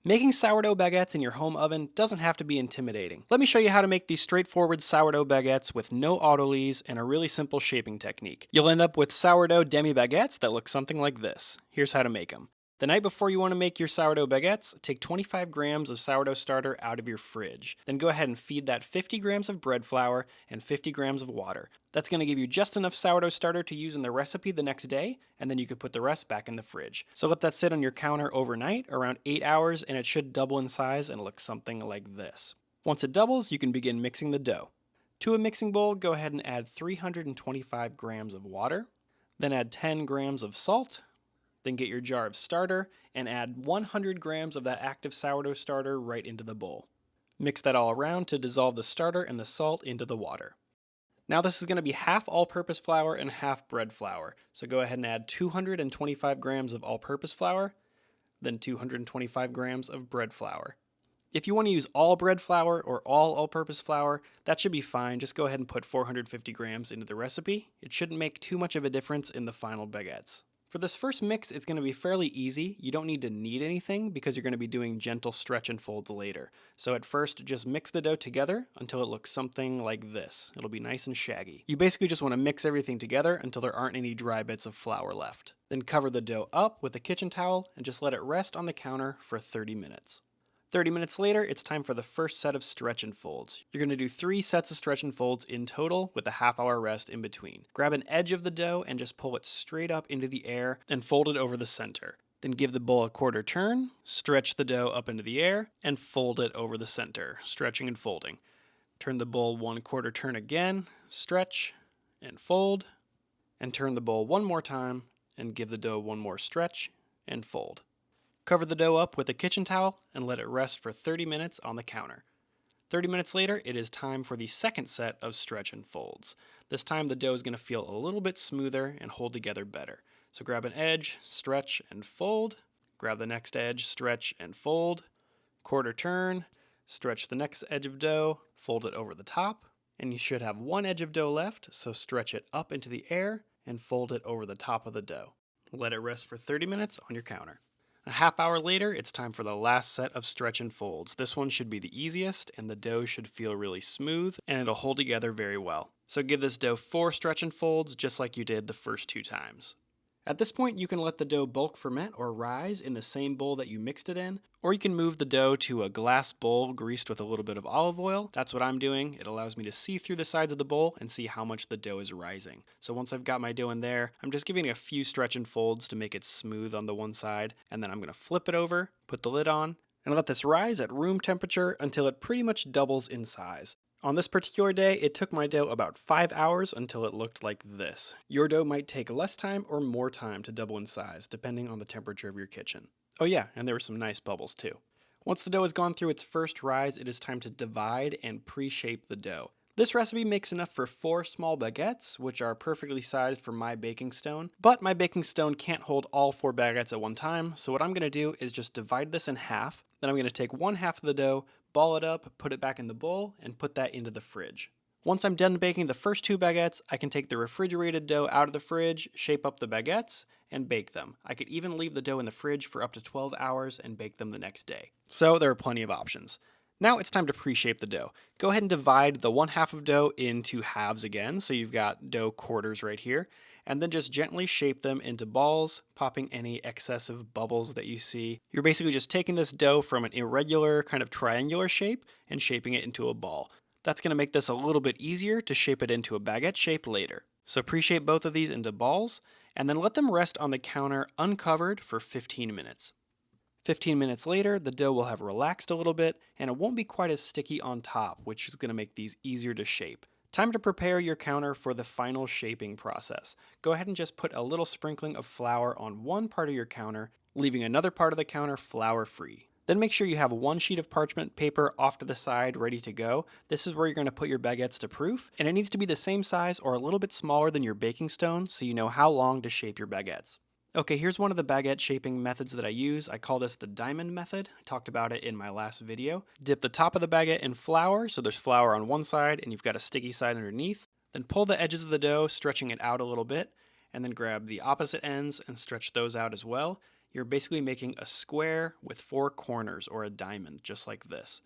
Making sourdough baguettes in your home oven doesn't have to be intimidating. Let me show you how to make these straightforward sourdough baguettes with no autolies and a really simple shaping technique. You'll end up with sourdough demi-baguettes that look something like this. Here's how to make them. The night before you want to make your sourdough baguettes, take 25 grams of sourdough starter out of your fridge. Then go ahead and feed that 50 grams of bread flour and 50 grams of water. That's going to give you just enough sourdough starter to use in the recipe the next day, and then you could put the rest back in the fridge. So let that sit on your counter overnight, around 8 hours, and it should double in size and look something like this. Once it doubles, you can begin mixing the dough. To a mixing bowl, go ahead and add 325 grams of water, then add 10 grams of salt. Then get your jar of starter and add 100 grams of that active sourdough starter right into the bowl. Mix that all around to dissolve the starter and the salt into the water. Now this is going to be half all-purpose flour and half bread flour. So go ahead and add 225 grams of all-purpose flour, then 225 grams of bread flour. If you want to use all bread flour or all-purpose flour, that should be fine. Just go ahead and put 450 grams into the recipe. It shouldn't make too much of a difference in the final baguettes. For this first mix, it's going to be fairly easy. You don't need to knead anything because you're going to be doing gentle stretch and folds later. So at first, just mix the dough together until it looks something like this. It'll be nice and shaggy. You basically just want to mix everything together until there aren't any dry bits of flour left. Then cover the dough up with a kitchen towel and just let it rest on the counter for 30 minutes. 30 minutes later, it's time for the first set of stretch and folds. You're going to do 3 sets of stretch and folds in total with a half-hour rest in between. Grab an edge of the dough and just pull it straight up into the air and fold it over the center. Then give the bowl a quarter turn, stretch the dough up into the air, and fold it over the center, stretching and folding. Turn the bowl 1/4 turn again, stretch and fold, and turn the bowl one more time and give the dough one more stretch and fold. Cover the dough up with a kitchen towel and let it rest for 30 minutes on the counter. 30 minutes later, it is time for the second set of stretch and folds. This time the dough is going to feel a little bit smoother and hold together better. So grab an edge, stretch and fold. Grab the next edge, stretch and fold. Quarter turn, stretch the next edge of dough, fold it over the top, and you should have one edge of dough left, so stretch it up into the air and fold it over the top of the dough. Let it rest for 30 minutes on your counter. A half hour later, it's time for the last set of stretch and folds. This one should be the easiest, and the dough should feel really smooth, and it'll hold together very well. So give this dough 4 stretch and folds, just like you did the first 2 times. At this point, you can let the dough bulk ferment or rise in the same bowl that you mixed it in, or you can move the dough to a glass bowl greased with a little bit of olive oil. That's what I'm doing. It allows me to see through the sides of the bowl and see how much the dough is rising. So once I've got my dough in there, I'm just giving it a few stretch and folds to make it smooth on the one side, and then I'm going to flip it over, put the lid on, and let this rise at room temperature until it pretty much doubles in size. On this particular day, it took my dough about 5 hours until it looked like this. Your dough might take less time or more time to double in size, depending on the temperature of your kitchen. Oh yeah, and there were some nice bubbles too. Once the dough has gone through its first rise, it is time to divide and pre-shape the dough. This recipe makes enough for 4 small baguettes, which are perfectly sized for my baking stone, but my baking stone can't hold all 4 baguettes at one time, so what I'm going to do is just divide this in half. Then I'm going to take one half of the dough, ball it up, put it back in the bowl, and put that into the fridge. Once I'm done baking the first 2 baguettes, I can take the refrigerated dough out of the fridge, shape up the baguettes, and bake them. I could even leave the dough in the fridge for up to 12 hours and bake them the next day. So there are plenty of options. Now it's time to pre-shape the dough. Go ahead and divide the one half of dough into halves again, so you've got dough quarters right here, and then just gently shape them into balls, popping any excessive bubbles that you see. You're basically just taking this dough from an irregular kind of triangular shape and shaping it into a ball. That's going to make this a little bit easier to shape it into a baguette shape later. So pre-shape both of these into balls, and then let them rest on the counter uncovered for 15 minutes. 15 minutes later, the dough will have relaxed a little bit, and it won't be quite as sticky on top, which is going to make these easier to shape. Time to prepare your counter for the final shaping process. Go ahead and just put a little sprinkling of flour on one part of your counter, leaving another part of the counter flour-free. Then make sure you have one sheet of parchment paper off to the side ready to go. This is where you're going to put your baguettes to proof, and it needs to be the same size or a little bit smaller than your baking stone so you know how long to shape your baguettes. Okay, here's one of the baguette shaping methods that I use. I call this the diamond method. I talked about it in my last video. Dip the top of the baguette in flour, so there's flour on one side and you've got a sticky side underneath. Then pull the edges of the dough, stretching it out a little bit, and then grab the opposite ends and stretch those out as well. You're basically making a square with 4 corners, or a diamond, just like this.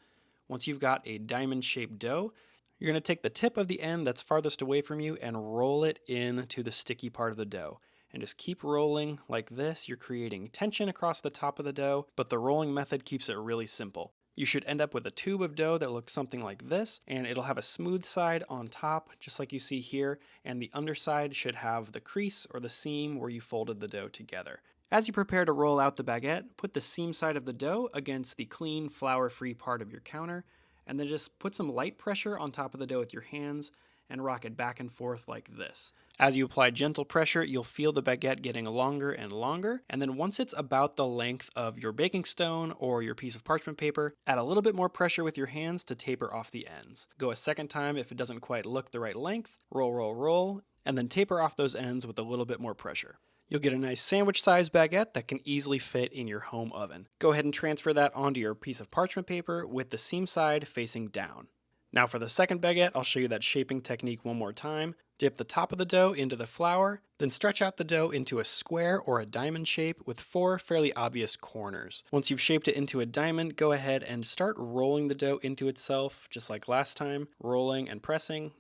Once you've got a diamond-shaped dough, you're going to take the tip of the end that's farthest away from you and roll it into the sticky part of the dough. And just keep rolling like this. You're creating tension across the top of the dough, but the rolling method keeps it really simple. You should end up with a tube of dough that looks something like this, and it'll have a smooth side on top, just like you see here, and the underside should have the crease or the seam where you folded the dough together. As you prepare to roll out the baguette, put the seam side of the dough against the clean, flour-free part of your counter, and then just put some light pressure on top of the dough with your hands and rock it back and forth like this. As you apply gentle pressure, you'll feel the baguette getting longer and longer, and then once it's about the length of your baking stone or your piece of parchment paper, add a little bit more pressure with your hands to taper off the ends. Go a second time if it doesn't quite look the right length, roll, roll, roll, and then taper off those ends with a little bit more pressure. You'll get a nice sandwich-sized baguette that can easily fit in your home oven. Go ahead and transfer that onto your piece of parchment paper with the seam side facing down. Now for the second baguette, I'll show you that shaping technique one more time. Dip the top of the dough into the flour, then stretch out the dough into a square or a diamond shape with 4 fairly obvious corners. Once you've shaped it into a diamond, go ahead and start rolling the dough into itself, just like last time, rolling and pressing,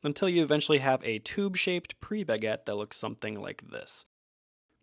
until you eventually have a tube-shaped pre-baguette that looks something like this.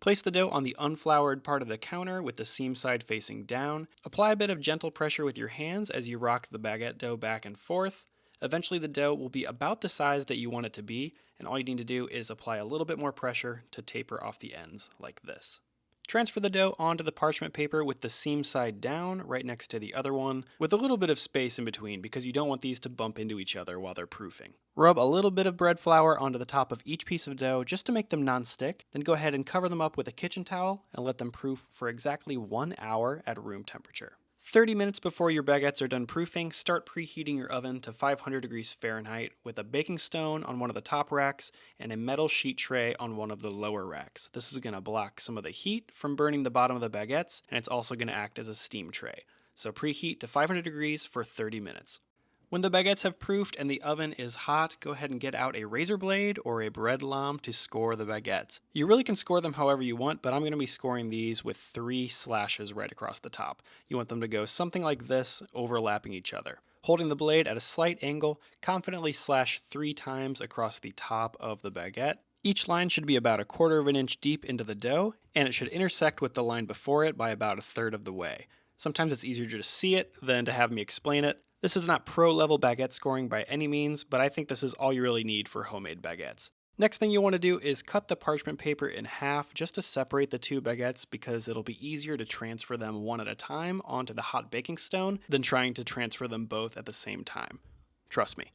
Place the dough on the unfloured part of the counter with the seam side facing down. Apply a bit of gentle pressure with your hands as you rock the baguette dough back and forth. Eventually the dough will be about the size that you want it to be, and all you need to do is apply a little bit more pressure to taper off the ends like this. Transfer the dough onto the parchment paper with the seam side down right next to the other one, with a little bit of space in between because you don't want these to bump into each other while they're proofing. Rub a little bit of bread flour onto the top of each piece of dough just to make them non-stick, then go ahead and cover them up with a kitchen towel and let them proof for exactly 1 hour at room temperature. 30 minutes before your baguettes are done proofing, start preheating your oven to 500 degrees Fahrenheit with a baking stone on one of the top racks and a metal sheet tray on one of the lower racks. This is going to block some of the heat from burning the bottom of the baguettes, and it's also going to act as a steam tray. So preheat to 500 degrees for 30 minutes. When the baguettes have proofed and the oven is hot, go ahead and get out a razor blade or a bread lamb to score the baguettes. You really can score them however you want, but I'm going to be scoring these with 3 slashes right across the top. You want them to go something like this, overlapping each other. Holding the blade at a slight angle, confidently slash 3 times across the top of the baguette. Each line should be about 1/4 of an inch deep into the dough, and it should intersect with the line before it by about 1/3 of the way. Sometimes it's easier to just see it than to have me explain it. This is not pro-level baguette scoring by any means, but I think this is all you really need for homemade baguettes. Next thing you'll want to do is cut the parchment paper in half just to separate the 2 baguettes because it'll be easier to transfer them one at a time onto the hot baking stone than trying to transfer them both at the same time. Trust me.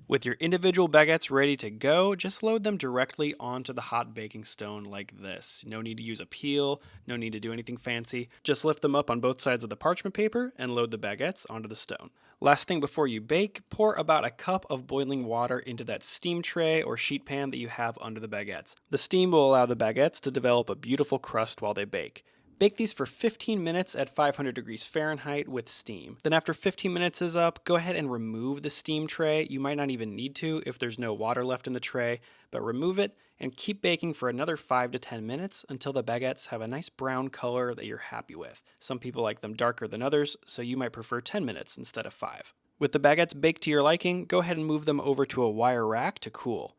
With your individual baguettes ready to go, just load them directly onto the hot baking stone like this. No need to use a peel, no need to do anything fancy. Just lift them up on both sides of the parchment paper and load the baguettes onto the stone. Last thing before you bake, pour about 1 cup of boiling water into that steam tray or sheet pan that you have under the baguettes. The steam will allow the baguettes to develop a beautiful crust while they bake. Bake these for 15 minutes at 500 degrees Fahrenheit with steam. Then after 15 minutes is up, go ahead and remove the steam tray. You might not even need to if there's no water left in the tray, but remove it and keep baking for another 5 to 10 minutes until the baguettes have a nice brown color that you're happy with. Some people like them darker than others, so you might prefer 10 minutes instead of 5. With the baguettes baked to your liking, go ahead and move them over to a wire rack to cool.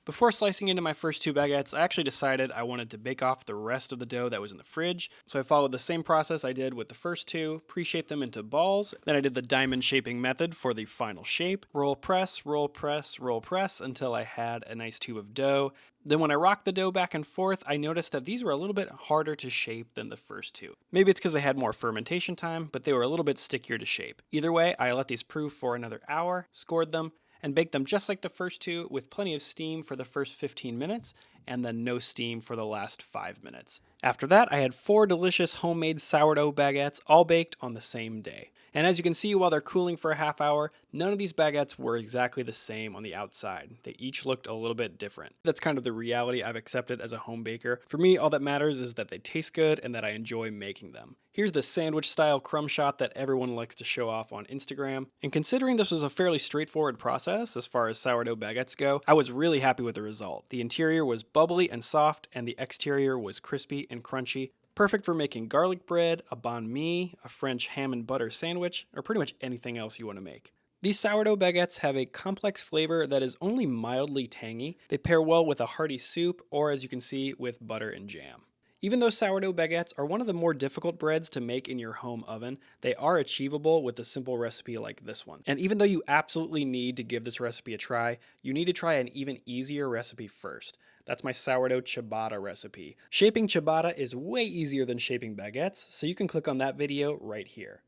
Before slicing into my first 2 baguettes, I actually decided I wanted to bake off the rest of the dough that was in the fridge, so I followed the same process I did with the first 2, pre-shaped them into balls, then I did the diamond shaping method for the final shape, roll press, roll press, roll press until I had a nice tube of dough. Then when I rocked the dough back and forth, I noticed that these were a little bit harder to shape than the first 2. Maybe it's because they had more fermentation time, but they were a little bit stickier to shape. Either way, I let these proof for another hour, scored them, and bake them just like the first 2 with plenty of steam for the first 15 minutes and then no steam for the last 5 minutes. After that, I had 4 delicious homemade sourdough baguettes all baked on the same day. And as you can see, while they're cooling for a half hour, none of these baguettes were exactly the same on the outside. They each looked a little bit different. That's kind of the reality I've accepted as a home baker. For me, all that matters is that they taste good and that I enjoy making them. Here's the sandwich style crumb shot that everyone likes to show off on Instagram. And considering this was a fairly straightforward process as far as sourdough baguettes go, I was really happy with the result. The interior was bubbly and soft, and the exterior was crispy and crunchy. Perfect for making garlic bread, a banh mi, a French ham and butter sandwich, or pretty much anything else you want to make. These sourdough baguettes have a complex flavor that is only mildly tangy. They pair well with a hearty soup, or as you can see, with butter and jam. Even though sourdough baguettes are one of the more difficult breads to make in your home oven, they are achievable with a simple recipe like this one. And even though you absolutely need to give this recipe a try, you need to try an even easier recipe first. That's my sourdough ciabatta recipe. Shaping ciabatta is way easier than shaping baguettes, so you can click on that video right here.